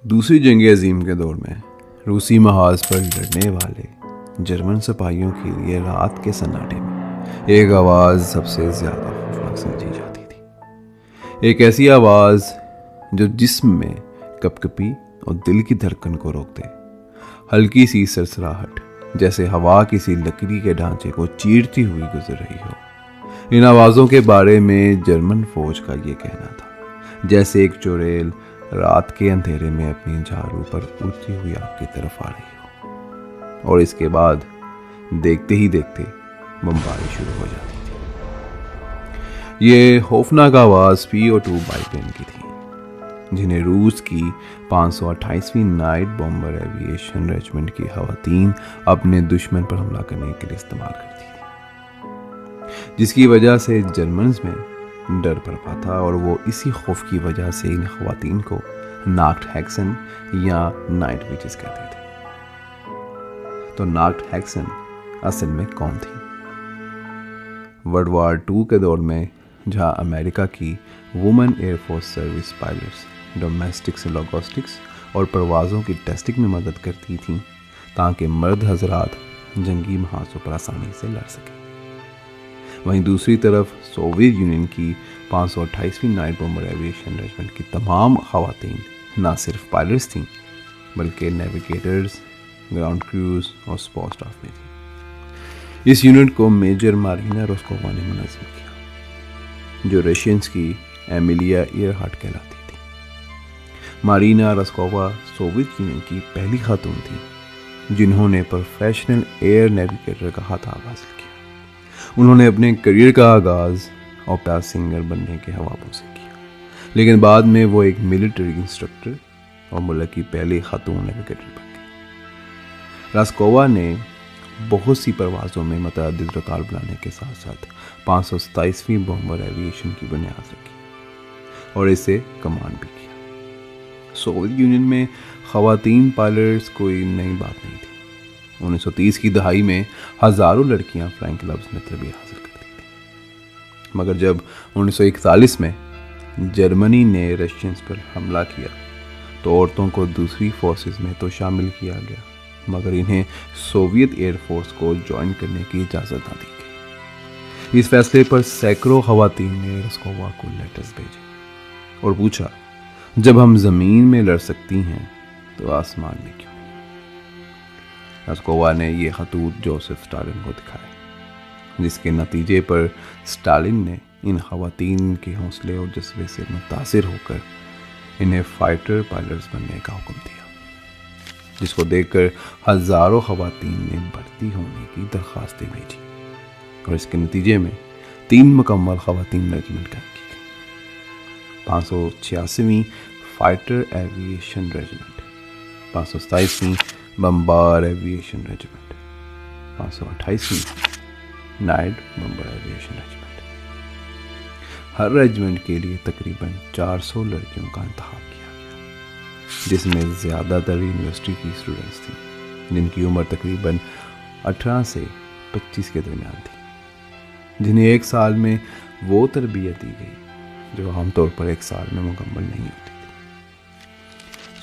दूसरी जंग अजीम के दौर में रूसी महाज पर लड़ने वाले जर्मन सिपाहियों के लिए रात के सन्नाटे में एक आवाज़ सबसे ज़्यादा खौफनाक समझी जाती थी। एक ऐसी आवाज़ जो जिस्म में कपकपी और दिल की धड़कन को रोक दे। हल्की सी सरसराहट, जैसे हवा किसी लकड़ी के ढांचे को चीरती हुई गुजर रही हो। इन आवाज़ों के बारे में जर्मन फौज का ये कहना था, जैसे एक चुड़ैल रात के अंधेरे में अपनी झाड़ू पर उड़ती हुई आग की तरफ आ रही हो। और इसके बाद देखते ही देखते बमबारी शुरू हो जाती थी। ये खौफनाक आवाज़ PO2 बाइप्लेन की थी, जिन्हें रूस की 528वीं नाइट बॉम्बर एविएशन रेजिमेंट की खवातीन अपने दुश्मन पर हमला करने के लिए इस्तेमाल करती थी, जिसकी वजह से जर्मन्स में डर पड़ता था और वो इसी खौफ की वजह से इन खवातीन को नाक्ट हेक्सन या नाइट विचेस कहते थे। तो नाक्ट हेक्सन असल में कौन थी? वर्ल्ड वॉर 2 के दौर में जहां अमेरिका की women air force service pilots domestics logistics और परवाज़ों की टेस्टिंग में मदद करती थीं, ताकि मर्द हजरात जंगी महाजों पर आसानी से लड़ सकें। वहीं दूसरी तरफ सोवियत यूनियन की 528वीं नाइट बॉम्बर एविएशन रेजिमेंट की तमाम खवातीन ना सिर्फ पायलट्स थीं, बल्कि नेविगेटर्स, ग्राउंड क्रूज और सपोर्ट स्टाफ में थी। इस यूनिट को मेजर मारीना रोस्कोवा ने मुनज़्ज़म किया, जो रशियंस की एमिलिया ईयरहार्ट कहलाती थी। मारीना रोस्कोवा सोवियत यूनियन की पहली खातून थी जिन्होंने प्रोफेशनल एयर नेविगेटर का खिताब हासिल किया। उन्होंने अपने करियर का आगाज़ ओपेरा सिंगर बनने के ख्वाबों से किया, लेकिन बाद में वो एक मिलिट्री इंस्ट्रक्टर और मुल्क की पहली खातून नेविगेटर बन गई। रोस्कोवा ने बहुत सी परवाज़ों में मुतअद्दिद रिकॉर्ड बनाने के साथ साथ 527वीं बॉम्बर एविएशन की बुनियाद रखी और इसे कमांड भी किया। सोवियत यूनियन में खवातीन पायलट्स कोई नई बात नहीं थी। 1930 की दहाई में हज़ारों लड़कियां फ्लाइंग क्लब्स में तरबियत हासिल करती थी, मगर जब 1941 में जर्मनी ने रशियंस पर हमला किया तो औरतों को दूसरी फोर्सेस में तो शामिल किया गया, मगर इन्हें सोवियत एयरफोर्स को ज्वाइन करने की इजाज़त ना दी गई। इस फैसले पर सैकड़ों खवातीन ने रोस्कोवा को लेटर्स भेजे और पूछा, जब हम ज़मीन में लड़ सकती हैं तो आसमान में क्यों? रोस्कोवा ने ये खतूत जोसेफ स्टालिन को दिखाए, जिसके नतीजे पर स्टालिन ने इन खवातीन के हौसले और जज्बे से मुतासिर होकर इन्हें फाइटर पायलट्स बनने का हुक्म दिया, जिसको देखकर हज़ारों खवातीन ने भर्ती होने की दरख्वास्तें भेजी और इसके नतीजे में 3 मुकम्मल खवातीन रेजिमेंट कायम की गई। 586वीं फाइटर एविएशन रेजिमेंट, 527वीं बम्बार एविएशन रेजिमेंट, 528वीं नाइट बम्बर एविएशन रेजिमेंट। हर रेजिमेंट के लिए तकरीबन 400 लड़कियों का इंतखाब किया गया, जिसमें ज़्यादातर यूनिवर्सिटी की स्टूडेंट्स थीं, जिनकी उम्र तकरीबन 18 से 25 के दरमियान थी, जिन्हें एक साल में वो तरबियत दी गई जो आमतौर पर एक साल में मुकम्मल नहीं होती थी।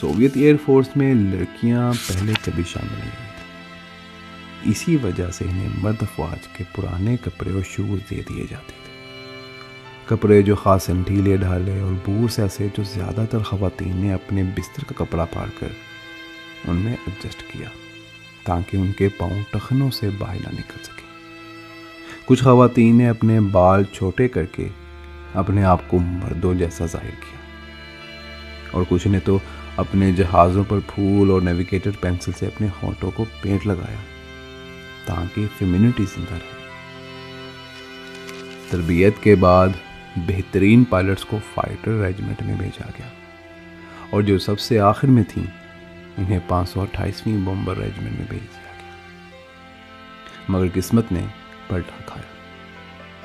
सोवियत एयरफोर्स में लड़कियां पहले कभी शामिल नहीं हुई थी, इसी वजह से इन्हें मर्द अफवाज के पुराने कपड़े और शूज दे दिए जाते थे। कपड़े जो खास ढीले ढाले और बूट्स ऐसे जो ज़्यादातर खवातीन ने अपने बिस्तर का कपड़ा फाड़ कर उनमें एडजस्ट किया, ताकि उनके पाँव टखनों से बाहर ना निकल सके। कुछ खवातीन ने अपने बाल छोटे करके अपने आप को मर्दों जैसा जाहिर किया और कुछ ने तो अपने जहाज़ों पर फूल और नेविगेटर पेंसिल से अपने होंठों को पेंट लगाया, ताकि फेमिनिटी जिंदा रहे। तरबियत के बाद बेहतरीन पायलट्स को फाइटर रेजिमेंट में भेजा गया और जो सबसे आखिर में थी, इन्हें 528वीं बॉम्बर रेजिमेंट में भेज दिया गया। मगर किस्मत ने पलटा खाया।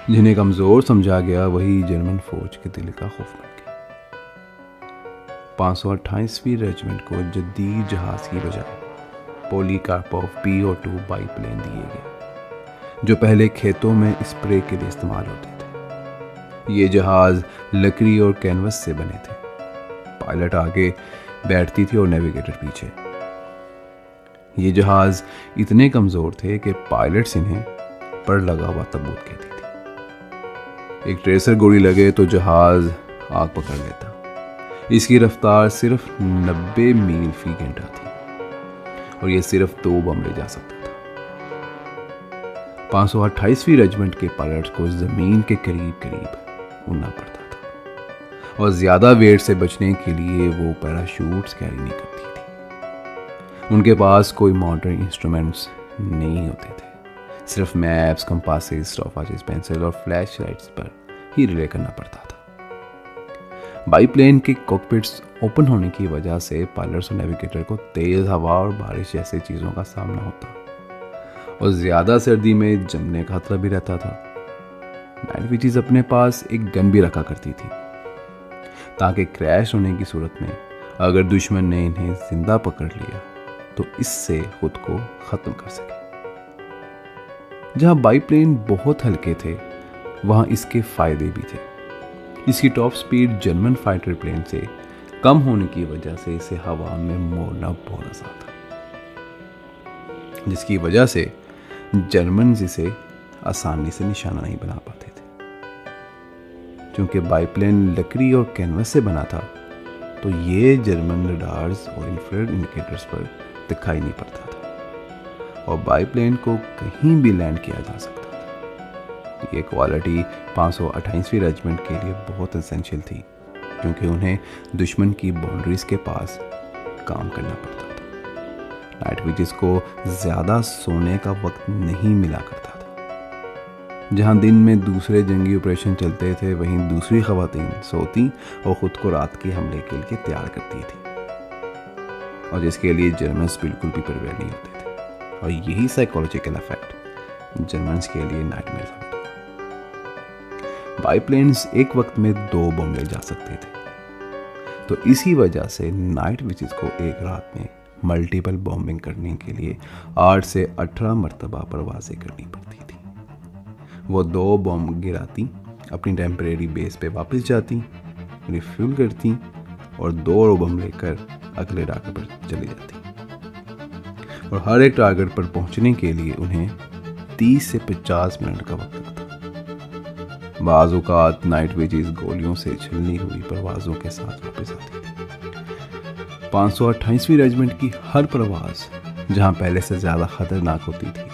जिन्हें कमज़ोर समझा गया वही जर्मन फौज के दिल का खौफ बन गया। 528वीं रेजिमेंट को जदीद जहाज़ की बजाय पोलीकार्पोव PO2 बाइप्लेन दिए गए, जो पहले खेतों में स्प्रे के लिए इस्तेमाल होते थे। ये जहाज़ लकड़ी और कैनवस से बने थे। पायलट आगे बैठती थी और नेविगेटर पीछे। ये जहाज इतने कमजोर थे कि पायलट्स इन्हें पर लगा हुआ तबूत कहती थी। एक ट्रेसर गोली लगे तो जहाज आग पकड़ लेता। इसकी रफ्तार सिर्फ 90 मील फी घंटा थी और यह सिर्फ 2 बम ले जा सकता था। 528वीं रेजिमेंट के पायलट्स को जमीन के करीब करीब उड़ना पड़ता था और ज्यादा वेट से बचने के लिए वो पैराशूट्स कैरी नहीं करती थी। उनके पास कोई मॉडर्न इंस्ट्रूमेंट्स नहीं होते थे, सिर्फ मैप्स, कंपासेस, स्टॉपवॉचेस, पेंसिल और फ्लैश लाइट्स पर ही रिले करना पड़ता था। बाईप्लेन के कॉकपिट्स ओपन होने की वजह से पायलट्स और नेविगेटर को तेज हवा और बारिश जैसे चीज़ों का सामना होता और ज़्यादा सर्दी में जमने का खतरा भी रहता था। नाइट विचेस अपने पास एक गन भी रखा करती थी ताकि क्रैश होने की सूरत में अगर दुश्मन ने इन्हें जिंदा पकड़ लिया तो इससे खुद को ख़त्म कर सके। जहां बाईप्लेन बहुत हल्के थे वहां इसके फायदे भी थे। इसकी top speed German fighter plane से कम होने की वजह से इसे हवा में मोड़ना बहुत आसान था, जिसकी वजह से जर्मन इसे आसानी से निशाना नहीं बना पाते थे। क्योंकि बाईप्लेन लकड़ी और कैनवस से बना था तो ये जर्मन रडार्स और इंफ्रारेड इंडिकेटर्स पर दिखाई नहीं पड़ता था और बाईप्लेन को कहीं भी लैंड किया जा सकता था। ये क्वालिटी 528वीं रेजिमेंट के लिए बहुत एसेंशियल थी क्योंकि उन्हें दुश्मन की बाउंड्रीज के पास काम करना पड़ता था। नाइट विचेस को ज़्यादा सोने का वक्त नहीं मिला करता था। जहां दिन में दूसरे जंगी ऑपरेशन चलते थे वहीं दूसरी खवातीन सोती और ख़ुद को रात के हमले के लिए तैयार करती थी और जिसके लिए जर्मन्स बिल्कुल भी प्रिपेयर नहीं होते थे और यही साइकोलॉजिकल इफेक्ट जर्मन्स के लिए नाइटमेयर साबित हुआ। बाईप्लेन्स एक वक्त में 2 बम ले जा सकते थे तो इसी वजह से नाइट विचेस को एक रात में मल्टीपल बॉम्बिंग करने के लिए 8 से 18 मरतबा परवाज़ें करनी पड़ती थी। वो 2 बम गिराती, अपनी टेम्परेरी बेस पे वापस जाती, रिफ्यूल करती और 2 और बम लेकर अगले टारगेट पर चली जाती और हर एक टारगेट पर पहुंचने के लिए उन्हें 30 से 50 मिनट का वक्त लगता। बाज़ औक़ात नाइट विचेस गोलियों से छलनी हुई परवाज़ों के साथ वापस आती थी। 528वीं रेजिमेंट की हर परवाज़ जहां पहले से ज़्यादा ख़तरनाक होती थी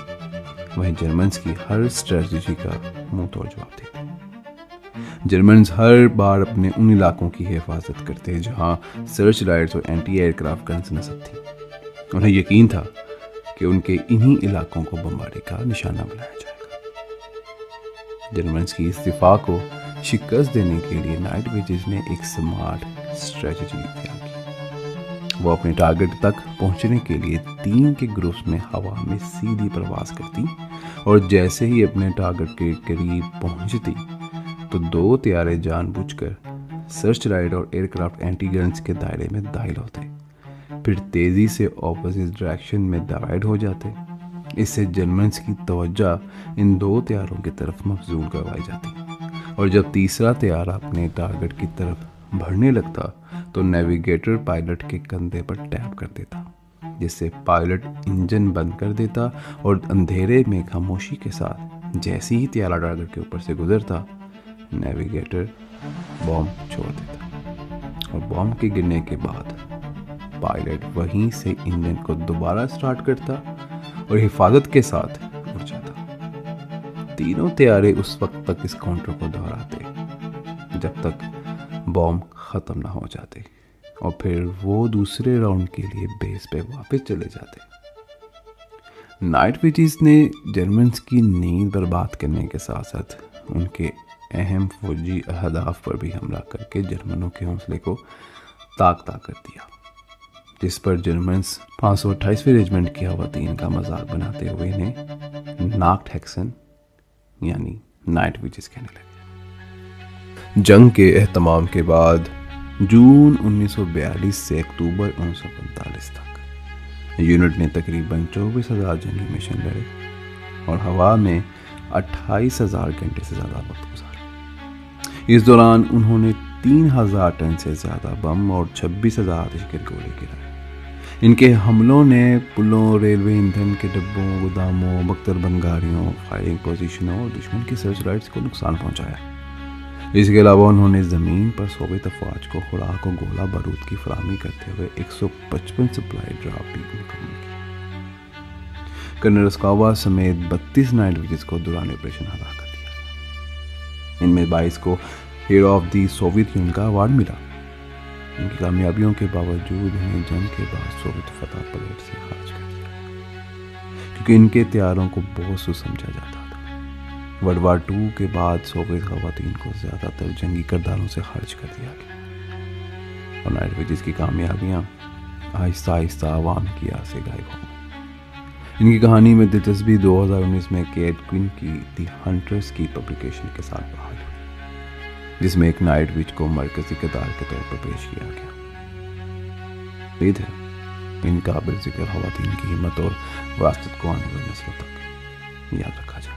वहीं जर्मन्स की हर स्ट्रेटजी का मुंह तोड़ जवाब देते। जर्मन्स हर बार अपने उन इलाकों की हिफाजत करते जहां सर्च लाइट्स और एंटी एयरक्राफ्ट गन्स नस्ब थी। उन्हें यकीन था कि उनके इन्हीं इलाकों को बमबारी का निशाना बनाया जाएगा। जर्मन्स की इस दिफा को शिकस्त देने के लिए नाइट विचेस ने एक स्मार्ट स्ट्रेटजी तैयार की। वो अपने टारगेट तक पहुंचने के लिए 3 के ग्रुप्स में हवा में सीधी परवाज़ करती और जैसे ही अपने टारगेट के करीब पहुंचती तो 2 तैयारे जानबूझकर सर्च लाइट और एयरक्राफ्ट एंटी गन्स के दायरे में दाखिल होते, फिर तेज़ी से ऑपोजिट डायरेक्शन में डिवाइड हो जाते। इससे जर्मन्स की तवज्जो इन 2 तैयारों की तरफ मबजूल करवाई जाती और जब तीसरा तैयारा अपने टारगेट की तरफ बढ़ने लगता तो नेविगेटर पायलट के कंधे पर टैप कर देता, जिससे पायलट इंजन बंद कर देता और अंधेरे में खामोशी के साथ जैसे ही तैयारा टारगेट के ऊपर से गुजरता नेविगेटर बॉम्ब छोड़ देता और बॉम्ब के गिरने के बाद पायलट वहीं से इंजन को दोबारा स्टार्ट करता और हिफाजत के साथ उड़ जाता। तीनों तैयारे उस वक्त तक इस काउंटर को दोहराते जब तक बॉम्ब ख़त्म ना हो जाते और फिर वो दूसरे राउंड के लिए बेस पे वापस चले जाते। नाइट विचेस ने जर्मन्स की नींद बर्बाद करने के साथ साथ उनके अहम फौजी अहदाफ पर भी हमला करके जर्मनों के हौसले को ताक कर दिया, जिस पर जर्मन्स 528वीं रेजिमेंट की खवातीन का मजाक बनाते हुए इन्हें नाक्ट हेक्सन यानी नाइट विचेस कहने लगे। जंग के एहतमाम के बाद जून 1942 से अक्टूबर 1945 तक यूनिट ने तकरीबन 24,000 जंगी मिशन लड़े और हवा में 28,000 घंटे से ज़्यादा वक्त गुजारा। इस दौरान उन्होंने 3,000 टन से ज़्यादा बम और 26,000 आतिशगत गोले गिराए। इनके हमलों ने पुलों, रेलवे ईंधन के डिब्बों, गोदामों, बख्तरबंद गाड़ियों, फायरिंग पोजीशनों और दुश्मन की सर्च लाइट्स को नुकसान पहुंचाया। इसके अलावा उन्होंने ज़मीन पर सोवियत अफवाज को खुराक और गोला बारूद की फराहमी करते हुए 155 सप्लाई ड्रॉप भी मुकम्मल किया। कर्नल रस्कावा समेत 32 नाइट विजिट्स को दौरान ऑपरेशन हला कर दिया। इनमें 22 को hero of the Soviet union का अवार्ड मिला। इनकी कामयाबियों के बावजूद इन्हें जंग के बाद सोवियत फतह परेड से खारिज कर दिया, क्योंकि इनके तैयारों को बहुत समझा जाता था। वर्ल्ड वार 2 के बाद सोवियत खवातीन को ज़्यादातर जंगी किरदारों से खारिज कर दिया गया और नाइट विजिट्स की कामयाबियाँ आहिस्ता आहिस्ता आवाम की आस से गायब हो गई। इनकी कहानी में दिलचस्पी 2019 में केट क्विन की द हंटर्स की पब्लिकेशन के साथ बहाल हुई, जिसमें एक नाइट विच को मरकजी किरदार के तौर पर पेश किया गया। उम्मीद है इन काबिल जिक्र खवातीन की हिम्मत और वरासत को आने वाली नस्लों तक याद रखा जाए।